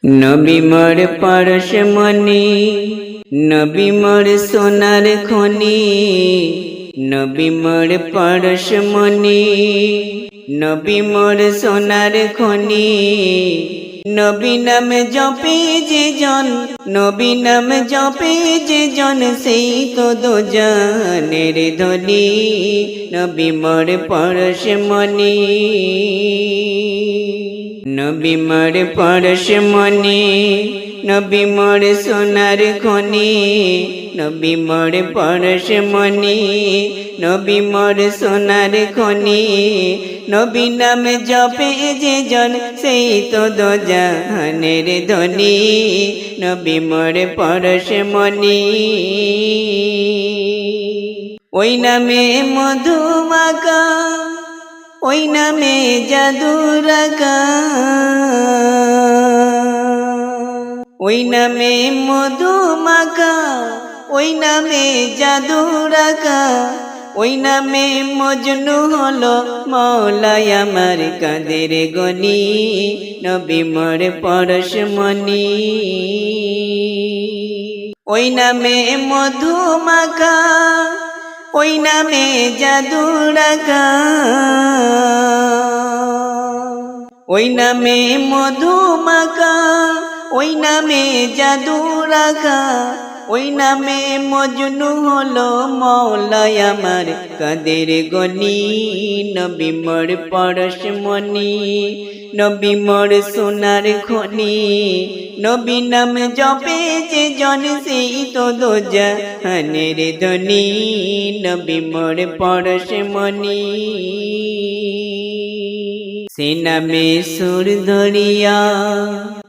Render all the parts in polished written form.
নবী মোর পরশমণি, নবী মোর সোনার খনি, নবী মোর পরশমণি, নবী মোর সোনার খনি। নবী নাম জপে যে জন, নবী নাম জপে যে জন, সেই তো দোজানের ধনী। নবী মোর পরশমণি, নবী মোর পরশমণি, নবী মোর সোনার খনি, নবী মোর পরশমণি, নবী মোর সোনার খনি। নবী নাম জপে যে জন, সেই তো দোজাহানের ধনী। নবী মোর পরশমণি, ওই নামে মধু মাখা, ওই নামে জাদু রাখা, ওই নামে মধু মাখা, ওই নামে জাদু রাখা। ওই নামে মজনু হলো মওলাই আমার কাদের গনি। নবী মোর পরশমণি, ওই নামে মধু মাখা, ওই নামে জাদু রাখা, ওই নামে মধু মাখা, ওই নামে জাদু রাখা। ওই নামে মজনু হলো মওলাই আমার কাদের গনি। নবী মোর পরশমণি, নবী মোর সোনার খনি। নবী নাম জপে যে জন, সেই তো দোজাহানের ধনী। নবী মোর পরশমণি, সে নামে সুর ধরিয়া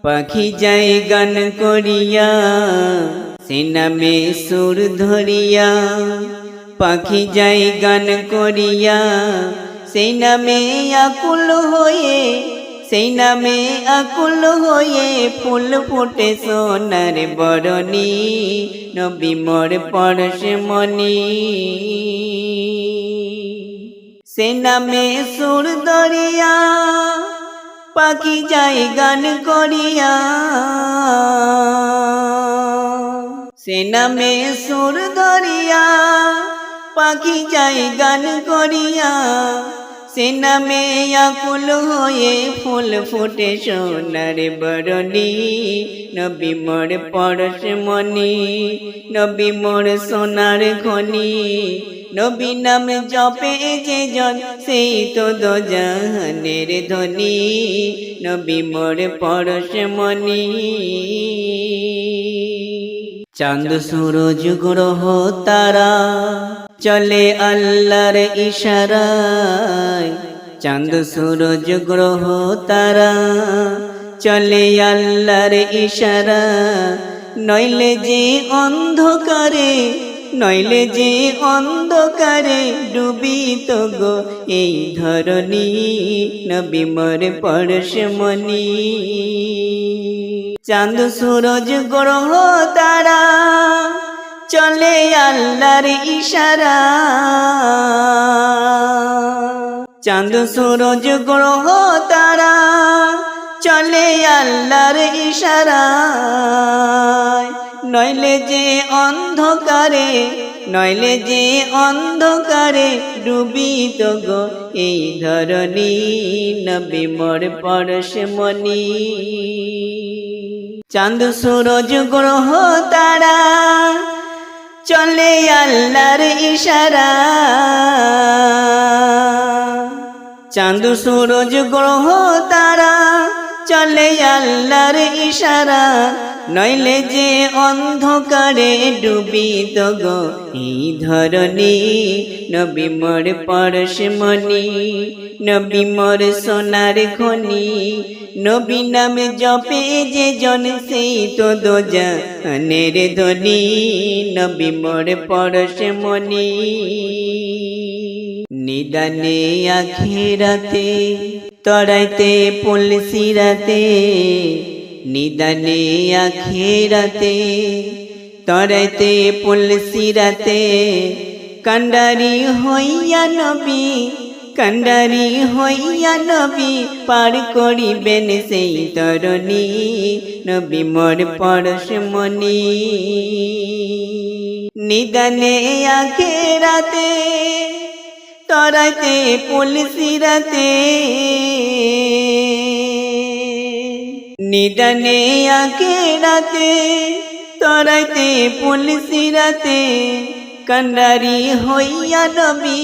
পাখি যায় গান করিয়া। সে নামে সুর ধরিয়া পাখি যায় গান করিয়া। সেই নামে আকুল হয়ে, সেই নামে আকুল হয়ে ফুল ফুটে সোনার বরণী। নবী মোর পরশমণি, সে নামে সুর ধরিয়া পাখি যায় গান করিয়া। সে নামে সুর ধরিয়া পাখি যায় গান করিয়া। সে নামে আকুল হয়ে ফুল ফুটে সোনার বরণী। নবী মোর পরশমণি, নবী মোর সোনার খনি। নবী নাম জপে যে জন, সেই তো দোজাহানের ধনী। নবী মোর পরশমণি, চাঁদ সূরজ গ্রহ তারা চলে আল্লাহর ইশারায়। চাঁদ সূরজ গ্রহ তারা চলে আল্লাহর ইশারা। নইলে যে অন্ধকারে, নইলে যে অন্ধকারে ডুবিত গো এই ধরণী। নবী মোর পরশমণি, চাঁদ সূরজ গ্রহ তারা চলে আল্লাহর ইশারা। চাঁদ সূরজ গ্রহ তারা চলে আল্লাহর ইশারা। নইলে যে অন্ধকারে, নইলে যে অন্ধকারে ডুবিত গো এই ধরণী। নবী মোর পরশমণি, চাঁদ সূরজ গ্রহ তারা চলে আল্লাহর ইশারা। চাঁদ সূরজ গ্রহ তারা চলে আল্লাহর ইশারা। নইলে যে অন্ধকারে ডুবিত গো এই ধরণী। নবী মোর পরশমণি, নবী মোর সোনার খনি। নবী নাম জপে যে জন, সেই তো দোজাহানের ধনী। নবী মোর পরশমণি, নিদানে আখিরাতে তরাইতে পুলসিরাতে। নিদানে আখিরাতে তরাইতে পুলসিরাতে। কান্ডারি হইয়া নবী কান্ডারি হইয়া নবী পার করিবেন সেই তরণী নবী মোর পরশমণি নিদানে আখেরাতে তরাইতে পুলসিরাতে নিদানে আখেরাতে তরাইতে পুলসিরাতে কান্ডারি হইয়া নবী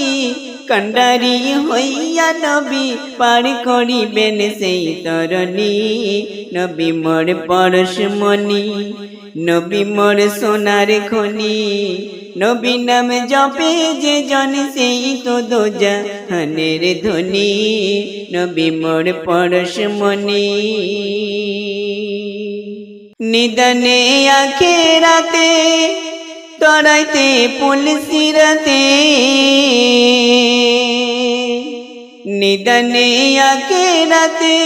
কান্ডারি হইয়া নবী পার করিবেন সেই তরণী নবী মোর পরশমণি নবী মোর সোনার খনি নবী নাম জপে যে জন সেই তো দোজাহানের ধ্বনি নবী মোর পরশমণি নিদানে আখেরাতে তরাইতে পুলসিরাতে নিদানে আখেরাতে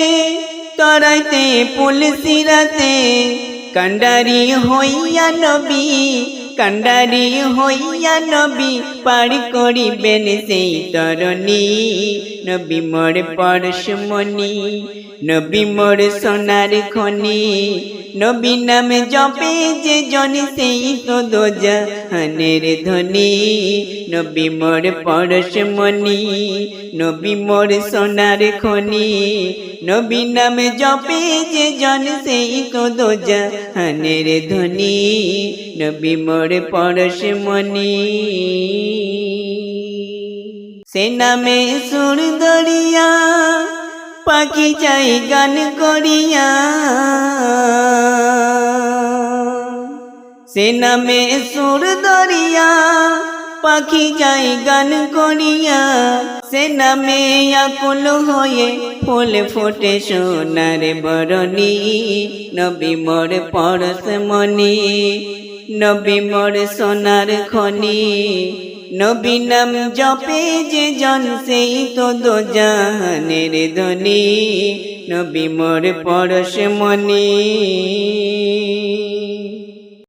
তরাইতে পুলসিরাতে কান্ডারি হইয়া নবী কান্ডারি হইয়া নবী পার করিবেন সেই তরণী নবী মোর পরশমণি নবী মোর সোনার খনি নবী নাম জপে যে জন সেই তো দোজাহানের ধ্বনি নবী মোর পরশমণি নবী মোর সোনার খনি নবী নাম জপে যে জন সেই তো দোজাহানের ধ্বনি নবী মোর পরশমণি সে নামে সুর দরিয়া পাখি চাই গান করিয়া সে নামে সুর দরিয়া পাখি যাই গান করিয়া সে নামে আকুল হয়ে ফুল ফোটে সোনার বরণী নবী মোর পরশমণি নবী মোর সোনার খনি নবী নাম জপে যে জন সেই তো দোজাহানের ধ্বনি নবী মোর পরশমণি।